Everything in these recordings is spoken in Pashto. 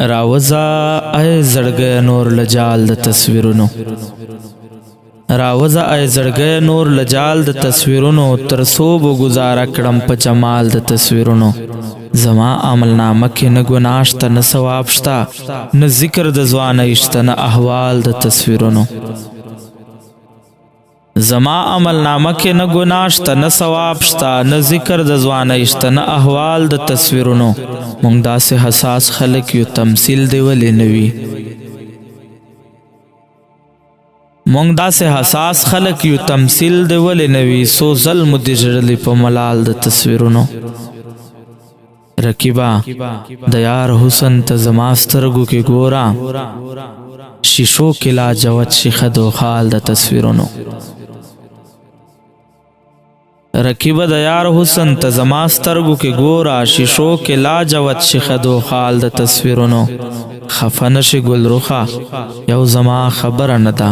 راوزا اے زړګی نور لجال د تصویرونو راوزا اے زړګی نور لجال د تصویرونو تر څو به ګزاره کړم په جمال د تصویرونو زما عملنامه کې نه ګناه شته نه ثواب شته نه ذکر د ځوانۍ شته نه احوال د تصویرونو زما عملنامه کې نه ګناه شته نه ثواب شته نه ذکر د ځوانۍ شته نه احوال د تصویرونو موږ داسې حساس خلک یو تمثیل دی ولې نه وي موږ داسې حساس خلک یو تمثیل دی ولې نه وي څو ځل مو دې ژړلي په ملال د تصویرونو رقیبا د یار حسن ته زما سترګو کې ګوره شیشو کې لا جوت شي خد و خال د تصویرونو رقیبا د یار حسن ته زما سترګو کې ګوره شیشو کې لا جوت شي خد و خال د تصویرونو خفه نشي ګل رخه یو زما خبره نه ده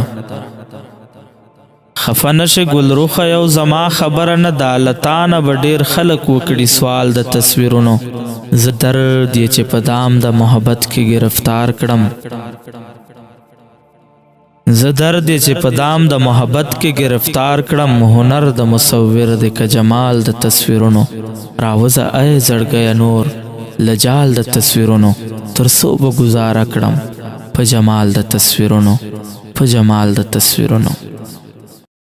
خفه نشي ګل رخه یو زما خبره نه ده لتانه به ډېر خلک وکړي سوال د تصویرونو زه درد یې چې په دام د محبت کې گرفتار کړم زه درد یې چې په دام د محبت کې گرفتار کړم هنر د مصور دی که جمال د تصویرونو راوزه ای زړګی نور لجال د تصویرونو تر څو به ګزاره کړم په جمال د تصویرونو په جمال د تصویرونو